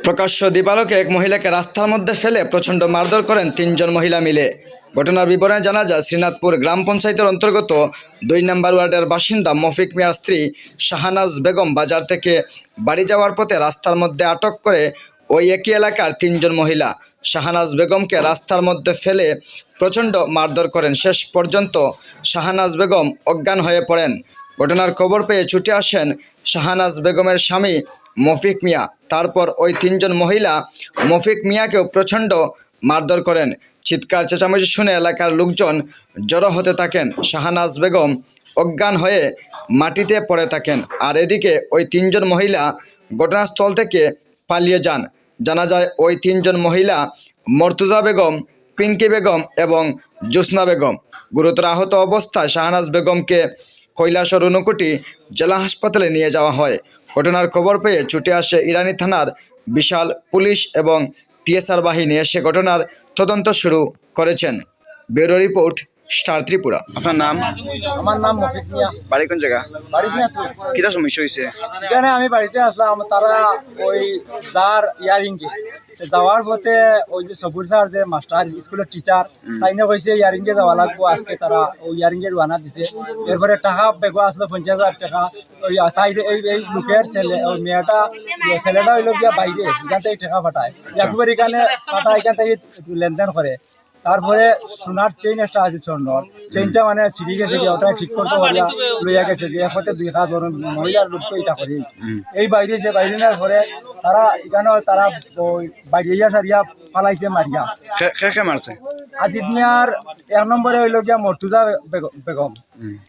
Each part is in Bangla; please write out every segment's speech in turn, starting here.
প্রকাশ্য দিবালোকে এক মহিলাকে রাস্তার মধ্যে ফেলে প্রচণ্ড মারধর করেন তিনজন মহিলা মিলে। ঘটনার বিবরণে জানা যায়, শ্রীনাথপুর গ্রাম পঞ্চায়েতের অন্তর্গত 2 নম্বর ওয়ার্ডের বাসিন্দা মফিক মিয়ার স্ত্রী শাহানাজ বেগম বাজার থেকে বাড়ি যাওয়ার পথে রাস্তার মধ্যে আটক করে ওই একই এলাকার তিনজন মহিলা শাহানাজ বেগমকে রাস্তার মধ্যে ফেলে প্রচণ্ড মারধর করেন। শেষ পর্যন্ত শাহানাজ বেগম অজ্ঞান হয়ে পড়েন। ঘটনার খবর পেয়ে ছুটে আসেন শাহানাজ বেগমের স্বামী মফিক মিয়া। তারপর ওই তিনজন মহিলা মফিক মিয়াকেও প্রচণ্ড মারধর করেন। চিৎকার চেঁচামেচি শুনে এলাকার লোকজন জড়ো হতে থাকেন। শাহানাজ বেগম অজ্ঞান হয়ে মাটিতে পড়ে থাকেন। আর এদিকে ওই তিনজন মহিলা ঘটনাস্থল থেকে পালিয়ে যান। জানা যায়, ওই তিনজন মহিলা মর্তুজা বেগম, পিঙ্কি বেগম এবং জোসনা বেগম। গুরুতর আহত অবস্থায় শাহানাজ বেগমকে কৈলাসহর ঊনকোটি জেলা হাসপাতালে নিয়ে যাওয়া হয়। ঘটনার খবর পেয়ে ছুটে আসে ইরানি থানার বিশাল পুলিশ এবং টিএসআর বাহিনী এসে ঘটনার তদন্ত শুরু করেছেন। Bureau report, star Tripura. আপনার নাম? আমার নাম মফিক মিয়া। বাড়ি কোন জায়গা? বাড়ি সিনাতপুর। কিটা সমস্যা হয়েছে? এখানে আমি বাড়িতে আসলাম, তারা ওই যার ইয়ারিংয়ে যাওয়ার পথে ওই যে সবুর স্যার যে মাস্টার স্কুলের টিচার তাই না কইছে ইয়ারিংয়ে যাওয়া লাগবো আজকে। তারা ওই ইয়ারিংয়ে রওনা দিছে। এরপরে টাকা বেগো আসলো 50,000 টাকা। ওই তাই এই লোকের ছেলে ওই ছেলেটা হইলো গিয়া বাইরে, এখান থেকে টাকা পাঠায়, একবার এখানে পাঠায়, এখান থেকে লেনদেন করে। তারপরে সোনার চেইন একটা আছে, স্বর্ণর চেইনটা মানে ছিঁড়ে গেছে, ওটা ঠিক করতে পারিয়া লইয়া গেছে। যে একতে 2 কাজ মহিলার লোক তো এটা করি এই বাইরে যে বাইরে নেওয়ার পরে তারা এখানে তারা ওই বাইরে সারিয়া ফালাইছে মারিয়া। মারছে আজিদ মিয়ার 1 নম্বরে হইল গিয়া মর্তুজা বেগম।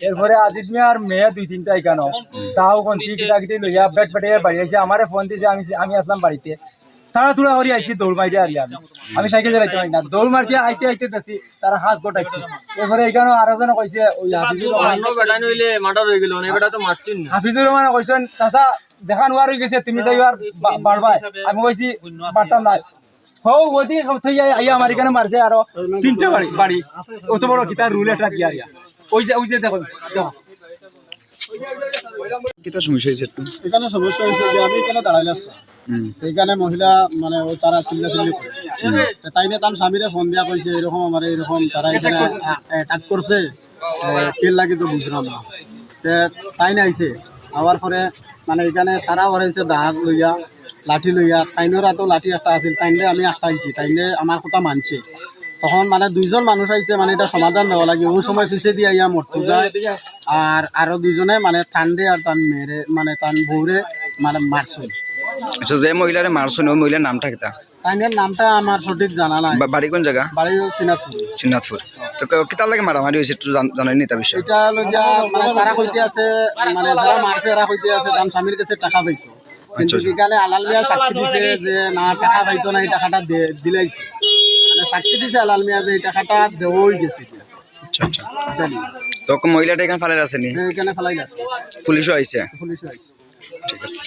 এরপরে আজিদ মিয়ার মেয়ে 2-3টা এখানে তাও কন্তি কিটা লইয়া বেট বেটে বাড়ি আইছে। আমারে ফোন দিয়েছে, আমি আসলাম বাড়িতে। তারা তুলা করি আইসি, দৌড় মারি আর আমি সাইকেল চালাইতে পারি না, দৌড় মারতে আইতে দেখছি তারা হাঁস গোটাইছে। এরপরে এখানে আরো জন কইছে ওই হাফিজুর রহমান কইছেন, চাচা দেখা নোয়ার হয়ে গেছে, তুমি যাইবার বাড়বাই। আমি কইছি বাড়তাম না। হও ওদি আইয়া আমার এখানে মারছে আরো 3টা বাড়ি। অত বড় কিতার রুল একটা কি আরিয়া ওই যে দেখো কিটা সমস্যা হয়েছে? এখানে সমস্যা হয়েছে যে আমি এখানে দাঁড়াইলে এইখানে মহিলা মানে ও তারা চিল্লাচিল্লি করে, তাই নিয়ে তার স্বামীরে ফোন দিয়া কইছে এরকম আমার এরকম তারা এখানে অ্যাটাক করছে, তেল লাগে তো বুঝলাম না। তাই না আইছে আবার পরে মানে এখানে তারা হরাইছে দাগ লইয়া লাঠি লইয়া। তাইনের তো লাঠি একটা আছিল, তাইনে আমি একটা আইছি, তাইনে আমার কথা মানছে। তখন মানে 2জন মানুষ আইছে, মানে এটা সমাধান দেওয়া লাগে। ওই সময় পিছিয়ে দিয়ে ইয়া মরতে যায়। আর আরো 2জনে মানে ঠান্ডে আর তান মেরে মানে তান বউরে মানে মারছে। আচ্ছা, যে মহিলারে মারছেন ওই মহিলার নামটা কিটা? তাইনের নামটা আমার সঠিক জানা নাই। বাড়ি কোন জায়গা? বাড়ি সিনাতপুর। সিনাতপুর। তো কিতার লাগে মারামারি হয়েছে একটু জানেননি তা বিষয়? এটা হলো যে মানে তারা কইতে আছে, মানে যারা মারছে এরা কইতে আছে তার স্বামীর কাছে টাকা পাইতো, কিন্তু এখানে আলাল মিয়া সাক্ষী দিছে যে না টাকা পাইতো না, এই টাকাটা দিলাইছে। মানে সাক্ষী দিছে আলাল মিয়া যে এই টাকাটা দেওয়াই গেছে। আচ্ছা আচ্ছা। তো মহিলাটা এখানে ফালাই আসেনি? এখানে ফালাই আছে, পুলিশও আইছে? পুলিশও আইছে। ঠিক আছে।